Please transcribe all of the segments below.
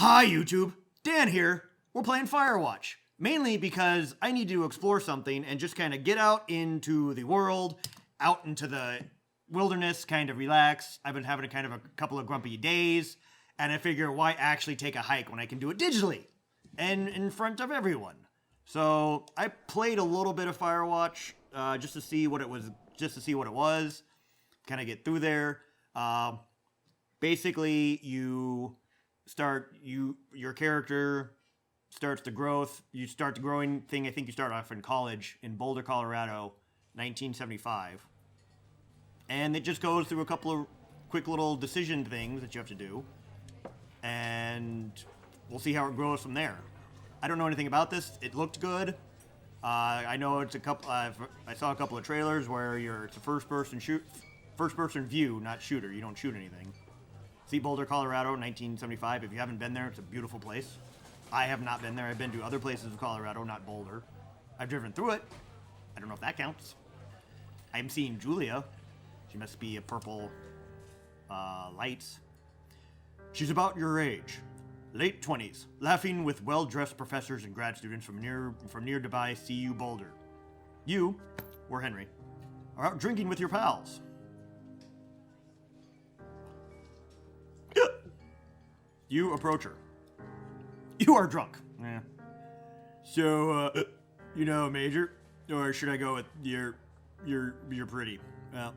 Hi YouTube, Dan here. We're playing Firewatch, mainly because I need to explore something and just kind of get out into the world, out into the wilderness, kind of relax. I've been having a couple of grumpy days, and I figure why actually take a hike when I can do it digitally and in front of everyone. So I played a little bit of Firewatch just to see what it was, kind of get through there. Basically, your character starts the growth. You start the growing thing. I think you start off in college in Boulder, Colorado, 1975. And it just goes through a couple of quick little decision things that you have to do. And we'll see how it grows from there. I don't know anything about this. It looked good. I know it's a couple. I saw a couple of trailers where it's a first-person view, not shooter. You don't shoot anything. See Boulder, Colorado, 1975. If you haven't been there, it's a beautiful place. I have not been there. I've been to other places of Colorado, not Boulder. I've driven through it. I don't know if that counts. I'm seeing Julia. She must be a purple lights. She's about your age. Late 20s, laughing with well-dressed professors and grad students from nearby CU Boulder. You, or Henry, are out drinking with your pals. You approach her. You are drunk. Yeah. So, Major, or should I go with you're pretty? Well,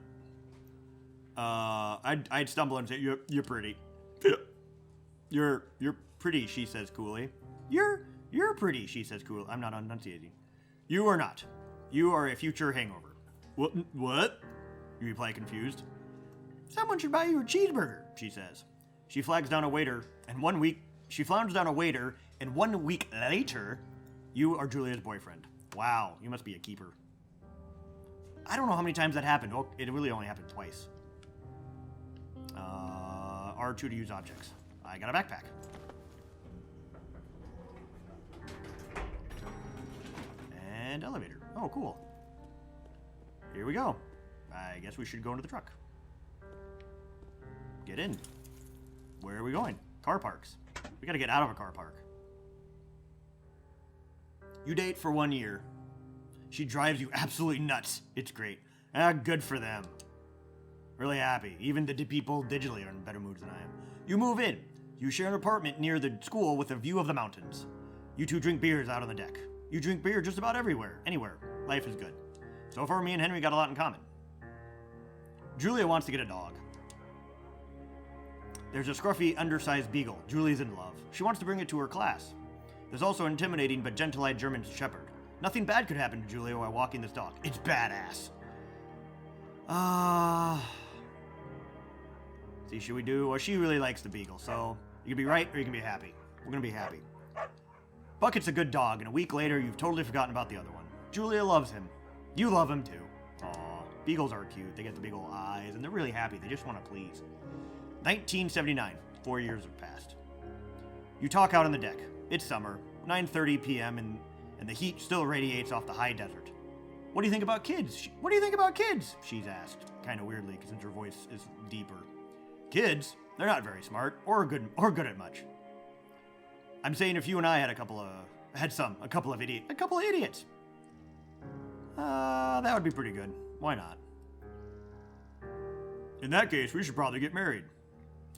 I'd stumble and say you're pretty. You're pretty, she says coolly. You're pretty, she says coolly. I'm not enunciating. You are not. You are a future hangover. What? You reply confused. Someone should buy you a cheeseburger, she says. She flags down a waiter, and 1 week later, you are Julia's boyfriend. Wow, you must be a keeper. I don't know how many times that happened. Oh, it really only happened twice. R2 to use objects. I got a backpack. And elevator. Oh, cool. Here we go. I guess we should go into the truck. Get in. Where are we going? Car parks. We gotta get out of a car park. You date for 1 year. She drives you absolutely nuts. It's great. Good for them. Really happy. Even the people digitally are in better moods than I am. You move in. You share an apartment near the school with a view of the mountains. You two drink beers out on the deck. You drink beer just about anywhere. Life is good. So far, me and Henry got a lot in common. Julia wants to get a dog. There's a scruffy, undersized beagle. Julie's in love. She wants to bring it to her class. There's also an intimidating but gentle-eyed German shepherd. Nothing bad could happen to Julia while walking this dog. It's badass. See, should we do... Well, she really likes the beagle, so you can be right or you can be happy. We're gonna be happy. Bucket's a good dog, and a week later, you've totally forgotten about the other one. Julia loves him. You love him, too. Aw, beagles are cute. They get the beagle eyes, and they're really happy. They just want to please. 1979. 4 years have passed. You talk out on the deck. It's summer, 9:30 p.m., and the heat still radiates off the high desert. What do you think about kids? What do you think about kids? She's asked, kind of weirdly, since her voice is deeper. Kids? They're not very smart, or good at much. I'm saying if you and I had a couple of idiots. That would be pretty good. Why not? In that case, we should probably get married.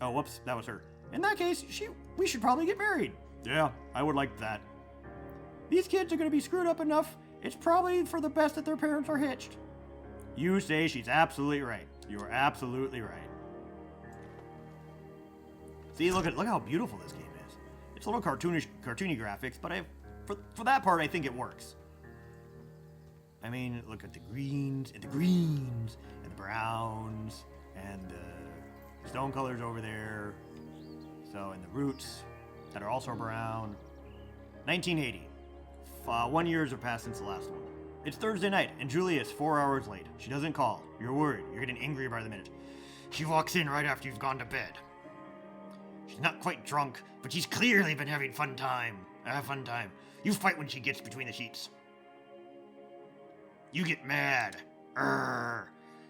Oh, whoops, that was her. In that case, we should probably get married. Yeah, I would like that. These kids are going to be screwed up enough. It's probably for the best that their parents are hitched. You say she's absolutely right. You are absolutely right. See, look how beautiful this game is. It's a little cartoony graphics, but for that part, I think it works. I mean, look at the greens, and the browns, and the stone colors over there. So, and the roots that are also brown. 1980. 1 year has passed since the last one. It's Thursday night, and Julia is 4 hours late. She doesn't call. You're worried. You're getting angrier by the minute. She walks in right after you've gone to bed. She's not quite drunk, but she's clearly been having a fun time. You fight when she gets between the sheets. You get mad.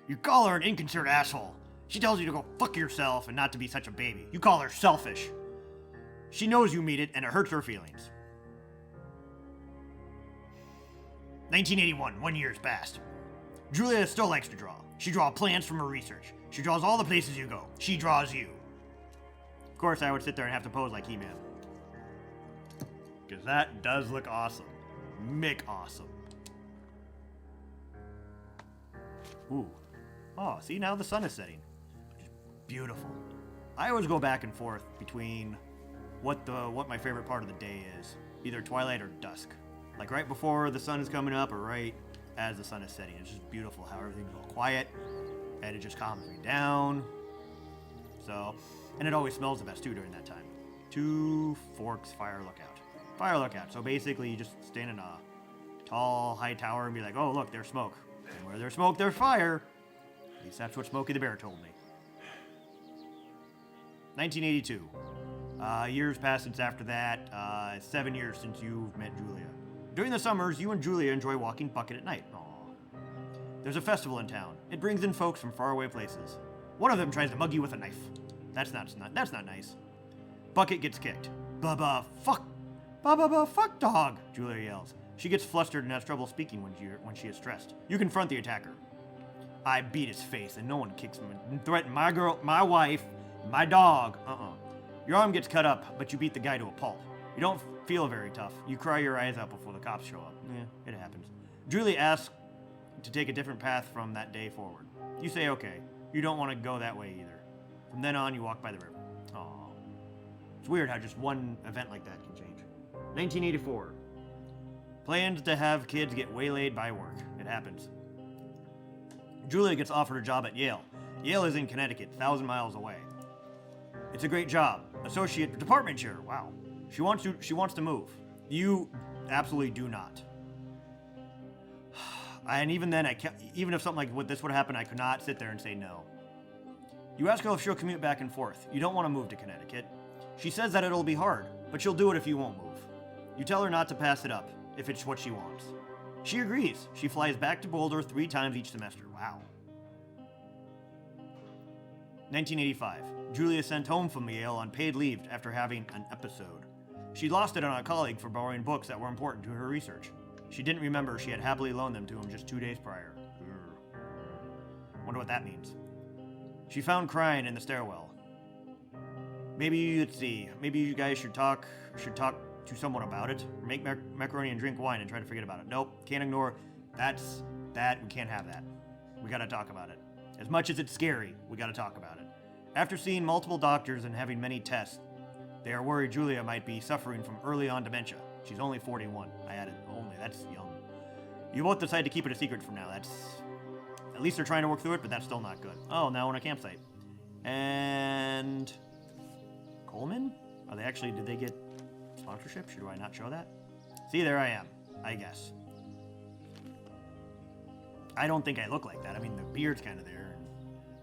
You call her an inconsiderate asshole. She tells you to go fuck yourself and not to be such a baby. You call her selfish. She knows you mean it, and it hurts her feelings. 1981, 1 year's passed. Julia still likes to draw. She draws plans from her research. She draws all the places you go. She draws you. Of course, I would sit there and have to pose like He-Man. Because that does look awesome. McAwesome. Ooh. Oh, see, now the sun is setting. Beautiful. I always go back and forth between what my favorite part of the day is. Either twilight or dusk. Like right before the sun is coming up or right as the sun is setting. It's just beautiful how everything's all quiet and it just calms me down. So, and it always smells the best too during that time. Two Forks Fire Lookout. Fire Lookout. So basically you just stand in a tall, high tower and be like, oh look, there's smoke. And where there's smoke, there's fire. At least that's what Smokey the Bear told me. 1982. Years passed since after that. 7 years since you've met Julia. During the summers, you and Julia enjoy walking Bucket at night. Aww. There's a festival in town. It brings in folks from faraway places. One of them tries to mug you with a knife. That's not nice. Bucket gets kicked. Bubba, fuck dog, Julia yells. She gets flustered and has trouble speaking when she is stressed. You confront the attacker. I beat his face and no one kicks him and threaten my girl, my wife, my dog. Your arm gets cut up, but you beat the guy to a pulp. You don't feel very tough. You cry your eyes out before the cops show up. It happens. Julie asks to take a different path from that day forward. You say okay. You don't want to go that way either. From then on, you walk by the river. Aww. It's weird how just one event like that can change. 1984. Plans to have kids get waylaid by work. It happens. Julia gets offered a job at Yale. Yale is in Connecticut, 1,000 miles away. It's a great job. Associate department chair. Wow. She wants to move. You absolutely do not. And even then, even if something like this would happen, I could not sit there and say no. You ask her if she'll commute back and forth. You don't want to move to Connecticut. She says that it'll be hard, but she'll do it if you won't move. You tell her not to pass it up, if it's what she wants. She agrees. She flies back to Boulder 3 times each semester. Wow. 1985. Julia sent home from Yale on paid leave after having an episode. She lost it on a colleague for borrowing books that were important to her research. She didn't remember she had happily loaned them to him just 2 days prior. Wonder what that means. She found crying in the stairwell. Maybe, let's see, maybe you guys should talk to someone about it. Or make macaroni and drink wine and try to forget about it. Nope, can't ignore. We can't have that. We gotta talk about it. As much as it's scary, we gotta talk about it. After seeing multiple doctors and having many tests, they are worried Julia might be suffering from early on dementia. She's only 41. I added only, that's young. You both decide to keep it a secret from now. At least they're trying to work through it, but that's still not good. Oh, now on a campsite. And Coleman? Did they get sponsorship? Should I not show that? See, there I am, I guess. I don't think I look like that. I mean, the beard's kind of there.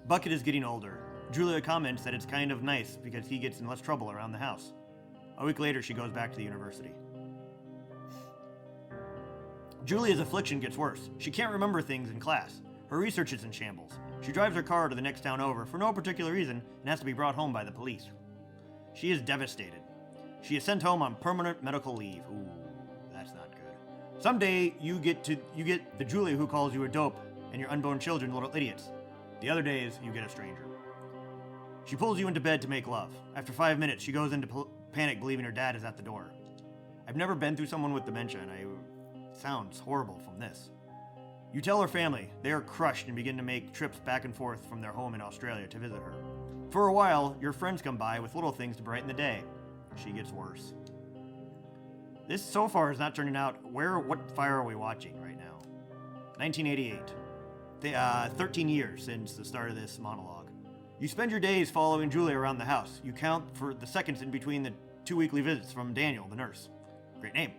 Bucket is getting older. Julia comments that it's kind of nice because he gets in less trouble around the house. A week later, she goes back to the university. Julia's affliction gets worse. She can't remember things in class. Her research is in shambles. She drives her car to the next town over for no particular reason and has to be brought home by the police. She is devastated. She is sent home on permanent medical leave. Ooh, that's not good. Someday you get the Julia who calls you a dope and your unborn children little idiots. The other days you get a stranger. She pulls you into bed to make love. After 5 minutes, she goes into panic, believing her dad is at the door. I've never been through someone with dementia, and it sounds horrible from this. You tell her family. They are crushed and begin to make trips back and forth from their home in Australia to visit her. For a while, your friends come by with little things to brighten the day. She gets worse. This so far is not turning out. What fire are we watching right now? 1988. 13 years since the start of this monologue. You spend your days following Julia around the house. You count for the seconds in between the 2 weekly visits from Daniel, the nurse. Great name.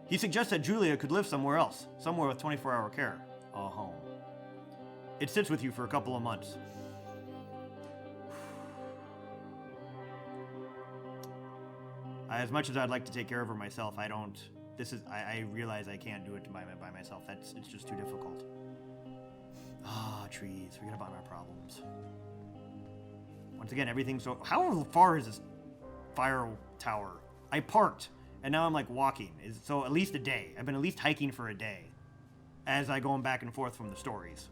He suggests that Julia could live somewhere else, somewhere with 24-hour care. A home. It sits with you for a couple of months. As much as I'd like to take care of her myself, I realize I can't do it by myself. It's just too difficult. Trees. Forget about our problems. Once again, everything's so... How far is this fire tower. I parked, and now I'm like walking. So at least a day. I've been at least hiking for a day as I going back and forth from the stories.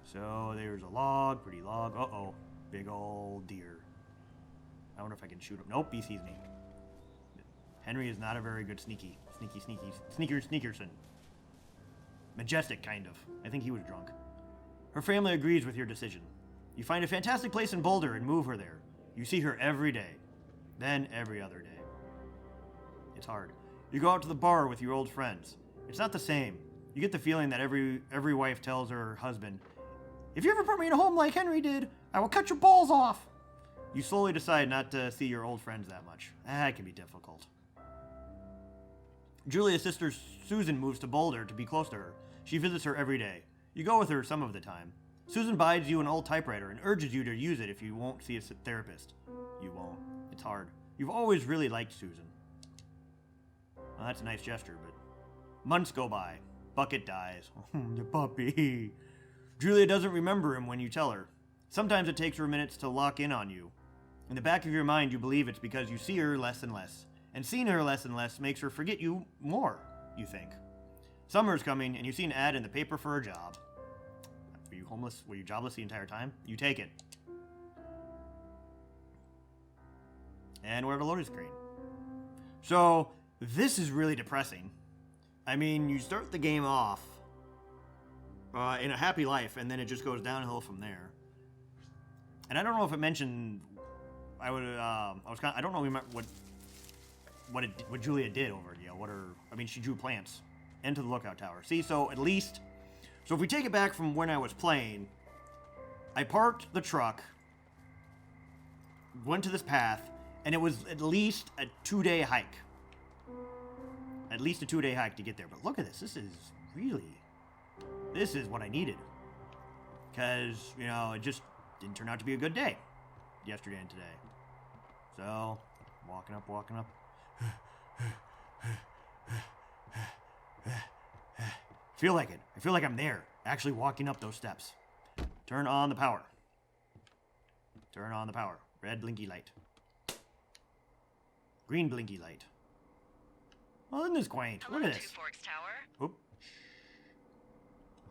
So there's a log, pretty log. Uh-oh, big old deer. I wonder if I can shoot him. Nope, he sees me. Henry is not a very good sneakerson. Majestic, kind of. I think he was drunk. Her family agrees with your decision. You find a fantastic place in Boulder and move her there. You see her every day. Then every other day. It's hard. You go out to the bar with your old friends. It's not the same. You get the feeling that every wife tells her husband, "If you ever put me in a home like Henry did, I will cut your balls off." You slowly decide not to see your old friends that much. That can be difficult. Julia's sister Susan moves to Boulder to be close to her. She visits her every day. You go with her some of the time. Susan buys you an old typewriter and urges you to use it if you won't see a therapist. You won't. It's hard. You've always really liked Susan. Well, that's a nice gesture, but months go by. Bucket dies. The puppy. Julia doesn't remember him when you tell her. Sometimes it takes her minutes to lock in on you. In the back of your mind, you believe it's because you see her less and less. And seeing her less and less makes her forget you more, you think. Summer's coming, and you see an ad in the paper for a job. Were you homeless? Were you jobless the entire time? You take it. And we're at a loading screen. So, this is really depressing. I mean, you start the game off in a happy life, and then it just goes downhill from there. And I don't know if it mentioned... I don't know what Julia did over it. You know, she drew plants into the lookout tower. See, so at least... So if we take it back from when I was playing, I parked the truck, went to this path, and it was at least a 2-day hike. At least a 2-day hike to get there. But look at this. This is what I needed. Because, you know, it just didn't turn out to be a good day yesterday and today. So, walking up. Feel like it. I feel like I'm there, actually walking up those steps. Turn on the power. Turn on the power. Red blinky light. Green blinky light. Oh, isn't this quaint? Hello, Look at this. Two Forks Tower. Oop.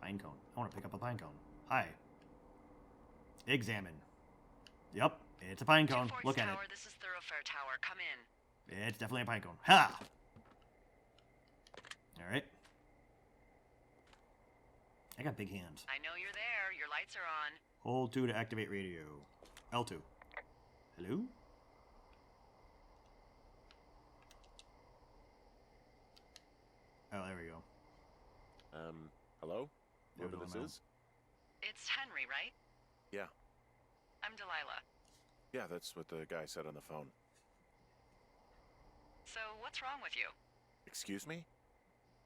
Pine cone. I want to pick up a pine cone. Hi. Examine. Yep, it's a pine cone. Look at it. This is Thoroughfare Tower. Come in. It's definitely a pine cone. Ha! Alright. I got big hands. I know you're there. Your lights are on. Hold 2 to activate radio. L2. Hello? Oh, there we go. Hello? Whoever this is? It's Henry, right? Yeah. I'm Delilah. Yeah, that's what the guy said on the phone. So, what's wrong with you? Excuse me?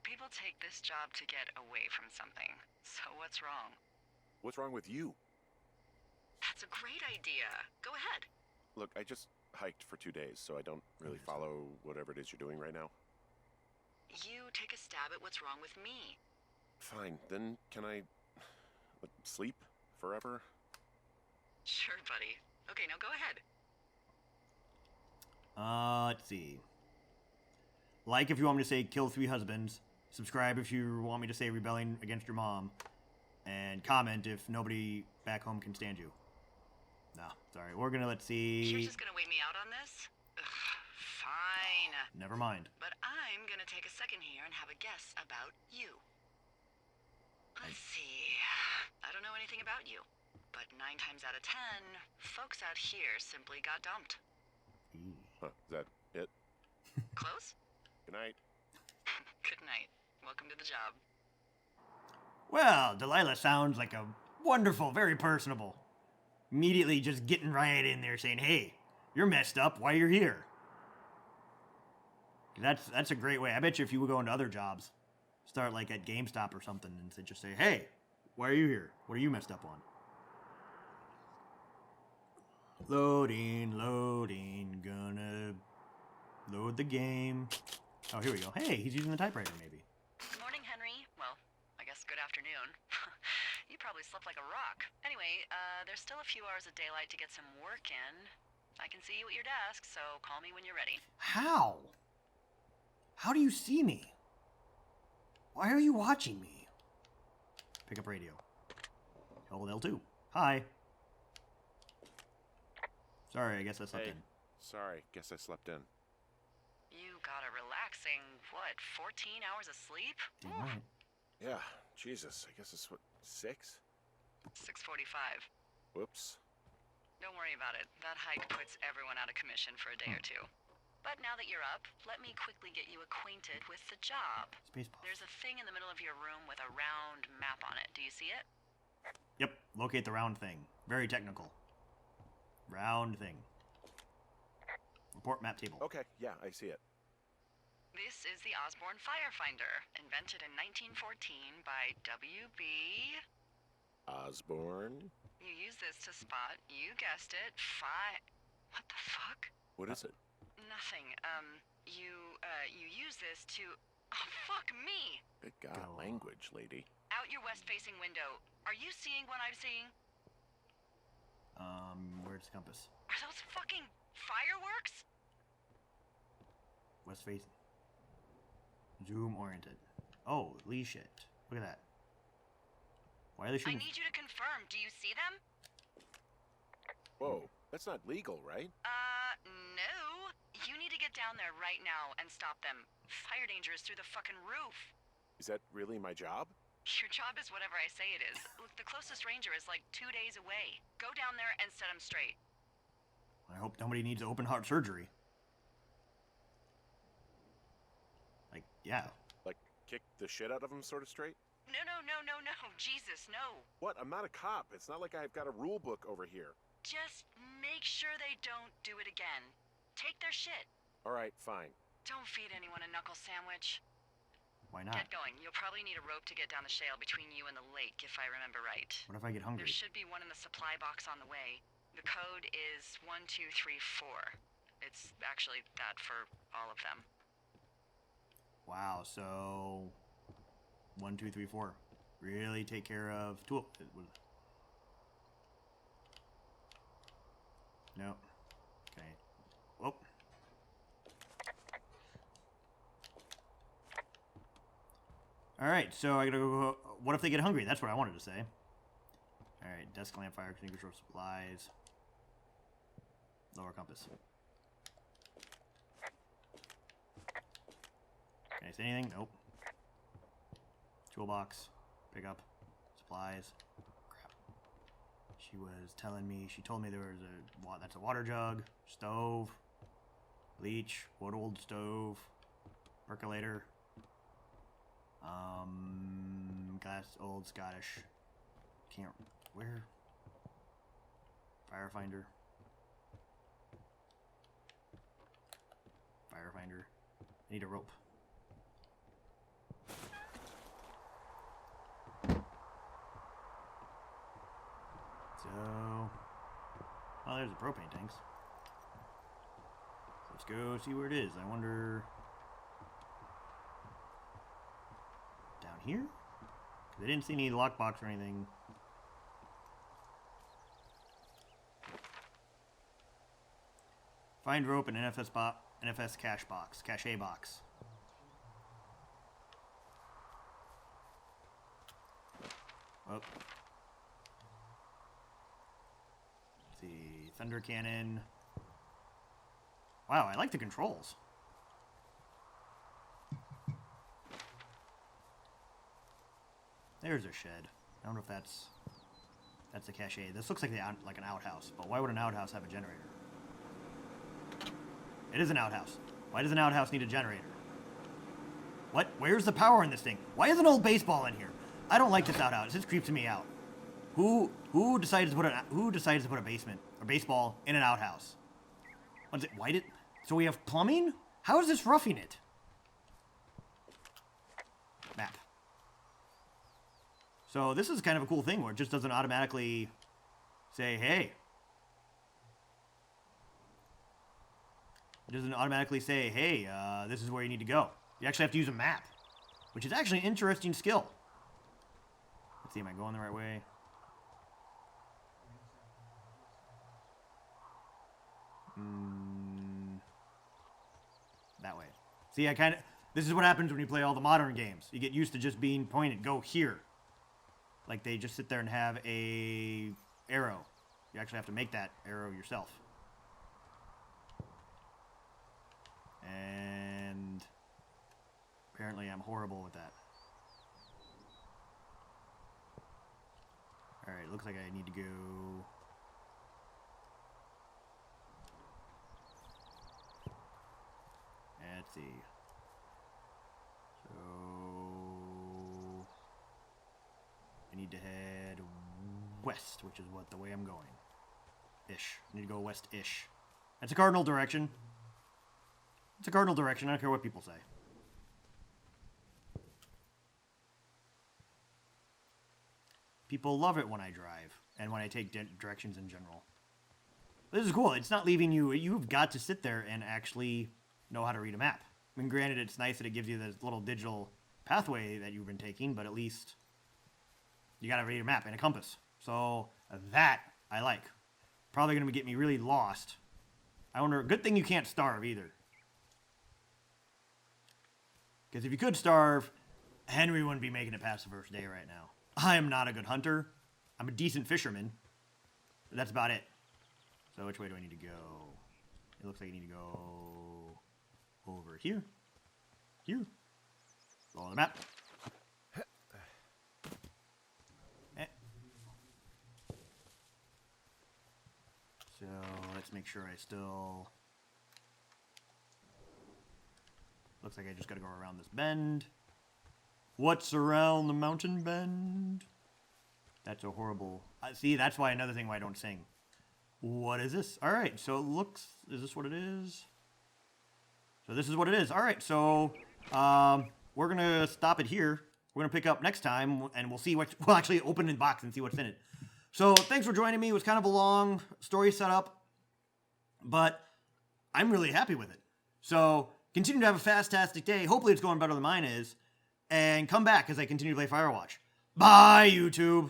People take this job to get away from something. So, what's wrong? What's wrong with you? That's a great idea. Go ahead. Look, I just hiked for 2 days, so I don't really follow whatever it is you're doing right now. You take a stab at what's wrong with me. Fine, then can I... sleep forever? Sure, buddy. Okay, now go ahead. Let's see. Like if you want me to say kill 3 husbands. Subscribe if you want me to say rebelling against your mom. And comment if nobody back home can stand you. No, sorry. We're gonna, let's see. You're just gonna wait me out on this? Ugh, fine. Never mind. But I'm gonna take a second here and have a guess about you. Let's see. I don't know anything about you. But 9 times out of 10, folks out here simply got dumped. Huh, is that it? Close? Good night. Good night. Welcome to the job. Well, Delilah sounds like a wonderful, very personable. Immediately just getting right in there saying, hey, you're messed up, why you're here? That's a great way. I bet you if you would go into other jobs, start like at GameStop or something, and just say, hey, why are you here? What are you messed up on? Loading, gonna load the game. Oh, here we go. Hey, he's using the typewriter, maybe. Good morning, Henry. Well, I guess good afternoon. You probably slept like a rock. Anyway, there's still a few hours of daylight to get some work in. I can see you at your desk, so call me when you're ready. How? How do you see me? Why are you watching me? Pick up radio. Hold L2. Hi. Sorry, I guess I slept in. Sorry, guess I slept in. You got a relaxing, 14 hours of sleep? Damn right. Yeah, Jesus, I guess it's 6? 6:45. Whoops. Don't worry about it. That hike puts everyone out of commission for a day or two. But now that you're up, let me quickly get you acquainted with the job. Space pause. There's a thing in the middle of your room with a round map on it. Do you see it? Yep, locate the round thing. Very technical. Round thing. Report map table. Okay, yeah, I see it. This is the Osborne Firefinder, invented in 1914 by W.B. Osborne? You use this to spot, you guessed it, What the fuck? What is it? Nothing. You use this to... Oh, fuck me! Good God, language, lady. Out your west-facing window. Are you seeing what I'm seeing? Where's the compass? Are those fucking fireworks? West face. Zoom oriented. Oh, Lee shit. Look at that. Why are they I shooting? need you to confirm. Do you see them? Whoa, that's not legal, right? No. You need to get down there right now and stop them. Fire danger is through the fucking roof. Is that really my job? Your job is whatever I say it is. Look, the closest ranger is like 2 days away. Go down there and set him straight. I hope nobody needs open heart surgery. Like, yeah. Like, kick the shit out of him sort of straight? No. Jesus, no. What? I'm not a cop. It's not like I've got a rule book over here. Just make sure they don't do it again. Take their shit. All right, fine. Don't feed anyone a knuckle sandwich. Why not? Get going. You'll probably need a rope to get down the shale between you and the lake, if I remember right. What if I get hungry? There should be one in the supply box on the way. The code is 1234. It's actually that for all of them. Wow, so 1, 2, 3, 4. Really take care of tool. No. Okay. Whoop. All right, so I gotta go. What if they get hungry? That's what I wanted to say. All right, desk lamp, fire extinguisher, supplies. Lower compass. Can I say anything? Nope. Toolbox. Pick up. Supplies. Crap. She was telling me, she told me there was that's a water jug, stove, bleach, wood old stove, percolator, glass old Scottish, where? Firefinder. I need a rope. So, oh, there's the propane tanks. Let's go see where it is. I wonder, down here? 'Cause I didn't see any lockbox or anything. Find rope in NFS cache box. Oh. The thunder cannon. Wow, I like the controls. There's a shed. I don't know if that's a cache. This looks like like an outhouse, but why would an outhouse have a generator? It is an outhouse. Why does an outhouse need a generator? What? Where's the power in this thing? Why is an old baseball in here? I don't like this outhouse. This creeps me out. Who decided to put a basement or baseball in an outhouse? What is it? So we have plumbing? How is this roughing it? Map. So this is kind of a cool thing where it just doesn't automatically say, hey. It doesn't automatically say, hey, this is where you need to go. You actually have to use a map, which is actually an interesting skill. Let's see, am I going the right way? That way. See, this is what happens when you play all the modern games. You get used to just being pointed, go here. Like they just sit there and have a arrow. You actually have to make that arrow yourself. And apparently I'm horrible with that. Alright, looks like I need to go... Let's see. So... I need to head west, which is the way I'm going. Ish. I need to go west-ish. That's a cardinal direction. It's a cardinal direction. I don't care what people say. People love it when I drive and when I take directions in general. This is cool. It's not leaving you. You've got to sit there and actually know how to read a map. I mean, granted, it's nice that it gives you this little digital pathway that you've been taking, but at least you got to read a map and a compass. So that I like. Probably going to get me really lost. I wonder, good thing you can't starve either. Because if you could starve, Henry wouldn't be making it past the first day right now. I am not a good hunter. I'm a decent fisherman. But that's about it. So which way do I need to go? It looks like I need to go over here. Here. Follow the map. So let's make sure I still... Looks like I just gotta go around this bend. What's around the mountain bend? That's a horrible... see, that's why another thing why I don't sing. What is this? Alright, so it looks... Is this what it is? So this is what it is. Alright, so... we're gonna stop it here. We're gonna pick up next time, and we'll see what... We'll actually open the box and see what's in it. So, thanks for joining me. It was kind of a long story setup, but I'm really happy with it. So, continue to have a fantastic day. Hopefully it's going better than mine is. And come back as I continue to play Firewatch. Bye, YouTube!